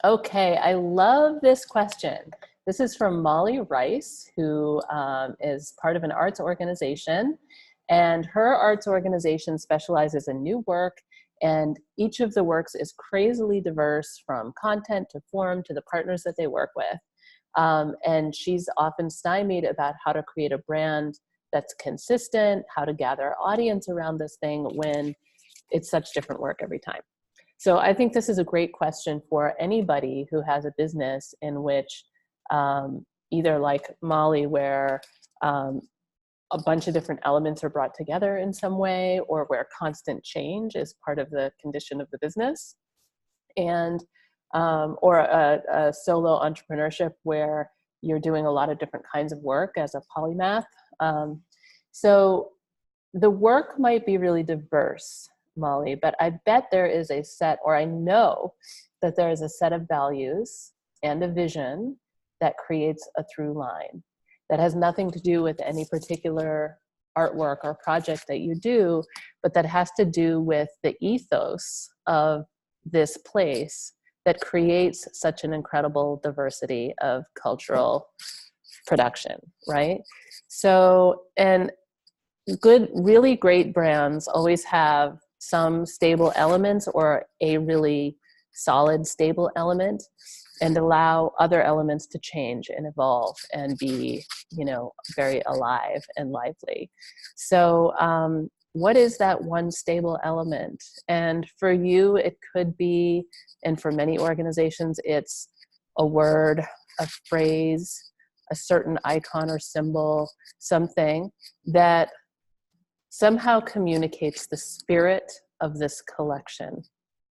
Okay, I love this question. This is from Molly Rice, who is part of an arts organization, and her arts organization specializes in new work, and each of the works is crazily diverse from content to form to the partners that they work with. And she's often stymied about how to create a brand that's consistent, how to gather audience around this thing when it's such different work every time. So I think this is a great question for anybody who has a business in which either like Molly, where a bunch of different elements are brought together in some way, or where constant change is part of the condition of the business, and or a solo entrepreneurship where you're doing a lot of different kinds of work as a polymath. So the work might be really diverse, Molly, but I bet there is a set, or I know that there is a set of values and a vision that creates a through line that has nothing to do with any particular artwork or project that you do, but that has to do with the ethos of this place that creates such an incredible diversity of cultural production, right? So, and really great brands always have some stable elements or a really solid, stable element, and allow other elements to change and evolve and be, very alive and lively. So what is that one stable element? And for you, it could be, and for many organizations, it's a word, a phrase, a certain icon or symbol, something that somehow communicates the spirit of this collection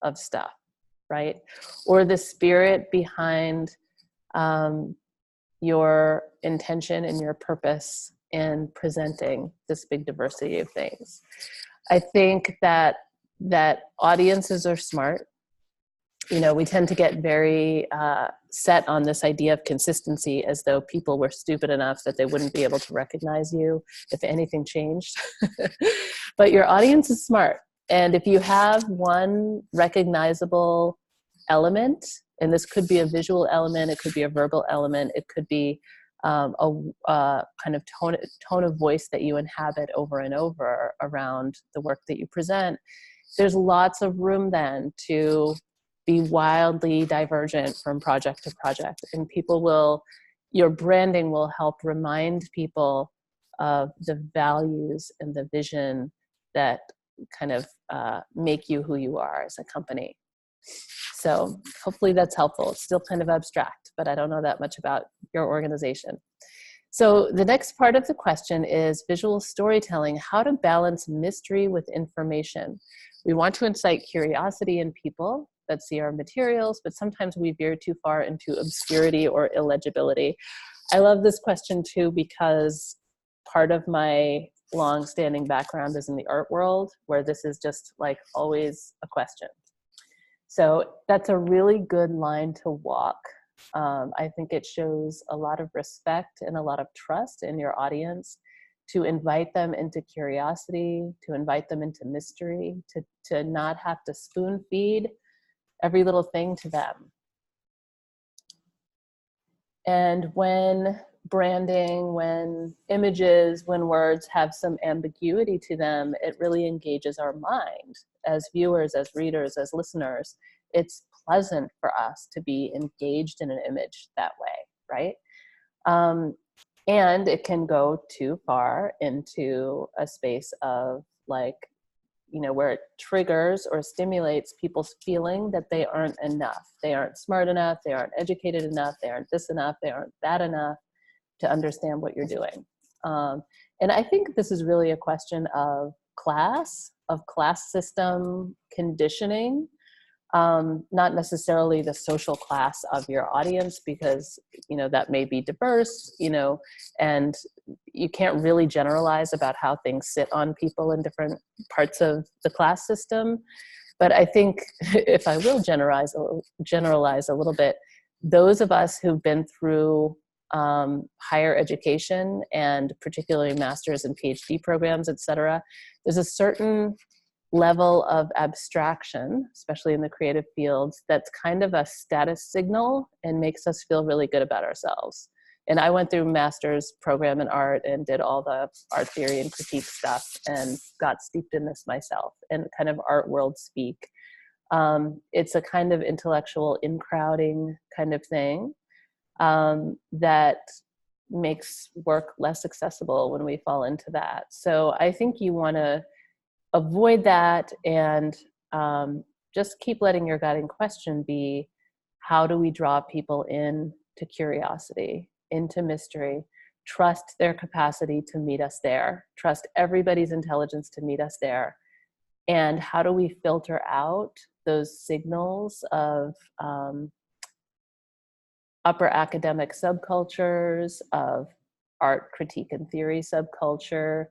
of stuff, right? Or the spirit behind your intention and your purpose in presenting this big diversity of things. I think that audiences are smart. We tend to get very set on this idea of consistency, as though people were stupid enough that they wouldn't be able to recognize you if anything changed. But your audience is smart. And if you have one recognizable element, and this could be a visual element, it could be a verbal element, it could be a kind of tone of voice that you inhabit over and over around the work that you present, there's lots of room then to be wildly divergent from project to project. And your branding will help remind people of the values and the vision that kind of make you who you are as a company. So hopefully that's helpful. It's still kind of abstract, but I don't know that much about your organization. So the next part of the question is visual storytelling, how to balance mystery with information. We want to incite curiosity in people that see our materials, but sometimes we veer too far into obscurity or illegibility. I love this question too, because part of my long-standing background is in the art world, where this is just like always a question. So that's a really good line to walk. I think it shows a lot of respect and a lot of trust in your audience to invite them into curiosity, to invite them into mystery, to not have to spoon feed every little thing to them. And when branding, when images, when words have some ambiguity to them, it really engages our mind as viewers, as readers, as listeners. It's pleasant for us to be engaged in an image that way, right? And it can go too far into a space of where it triggers or stimulates people's feeling that they aren't enough. They aren't smart enough, they aren't educated enough, they aren't this enough, they aren't that enough to understand what you're doing. And I think this is really a question of class system conditioning, not necessarily the social class of your audience, because, that may be diverse, and you can't really generalize about how things sit on people in different parts of the class system. But I think if I will generalize a little bit, those of us who've been through higher education, and particularly master's and PhD programs, et cetera, there's a certain level of abstraction, especially in the creative fields, that's kind of a status signal and makes us feel really good about ourselves. And I went through master's program in art and did all the art theory and critique stuff and got steeped in this myself and kind of art world speak. It's a kind of intellectual in-crowding kind of thing that makes work less accessible when we fall into that. So I think you want to avoid that and just keep letting your guiding question be, how do we draw people in to curiosity, into mystery, trust their capacity to meet us there, trust everybody's intelligence to meet us there, and how do we filter out those signals of upper academic subcultures, of art critique and theory subculture,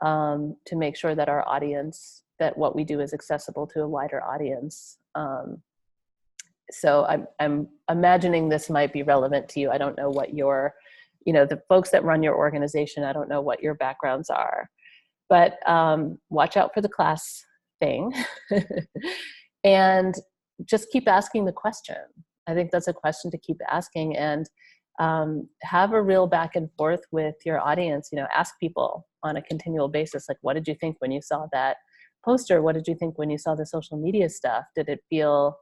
to make sure that our audience, that what we do is accessible to a wider audience. So I'm imagining this might be relevant to you. I don't know what your, the folks that run your organization, I don't know what your backgrounds are, but watch out for the class thing. And just keep asking the question. I think that's a question to keep asking, and have a real back and forth with your audience. Ask people on a continual basis, like, what did you think when you saw that poster? What did you think when you saw the social media stuff? Did it feel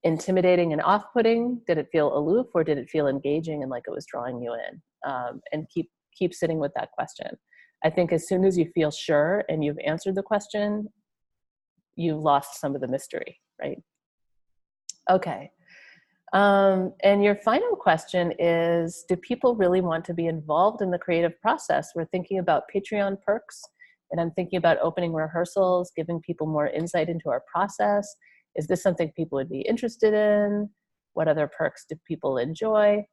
intimidating and off-putting? Did it feel aloof, or did it feel engaging and like it was drawing you in? And keep sitting with that question. I think as soon as you feel sure and you've answered the question, you've lost some of the mystery, right? Okay. And your final question is, do people really want to be involved in the creative process? We're thinking about Patreon perks, and I'm thinking about opening rehearsals, giving people more insight into our process. Is this something people would be interested in? What other perks do people enjoy?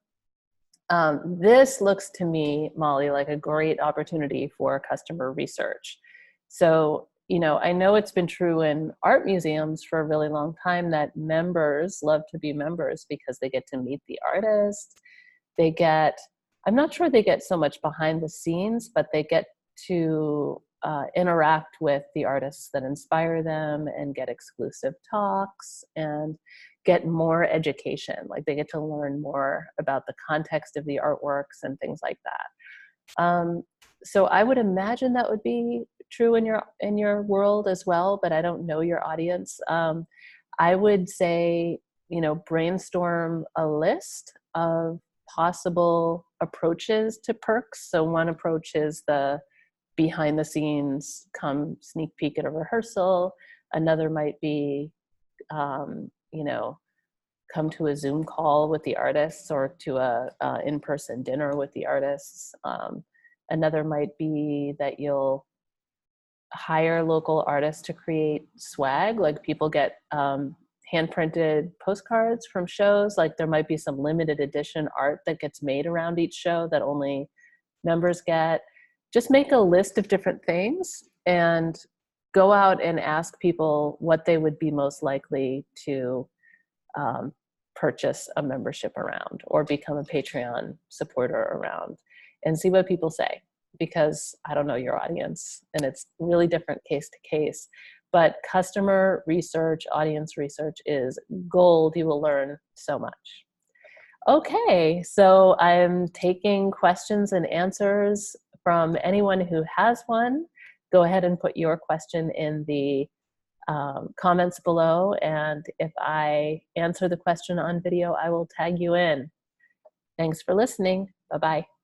This looks to me, Molly, like a great opportunity for customer research. So, I know it's been true in art museums for a really long time that members love to be members because they get to meet the artist. They get, I'm not sure they get so much behind the scenes, but they get to interact with the artists that inspire them and get exclusive talks and get more education. Like, they get to learn more about the context of the artworks and things like that. So I would imagine that would be true in your world as well, but I don't know your audience. I would say, brainstorm a list of possible approaches to perks. So one approach is the behind the scenes, come sneak peek at a rehearsal. Another might be, come to a Zoom call with the artists, or to a in-person dinner with the artists. Another might be that you'll hire local artists to create swag, like people get hand-printed postcards from shows. Like, there might be some limited edition art that gets made around each show that only members get. Just make a list of different things and go out and ask people what they would be most likely to purchase a membership around or become a Patreon supporter around, and see what people say. Because I don't know your audience, and it's really different case to case. But customer research, audience research is gold. You will learn so much. Okay, so I'm taking questions and answers from anyone who has one. Go ahead and put your question in the comments below, and if I answer the question on video, I will tag you in. Thanks for listening. Bye-bye.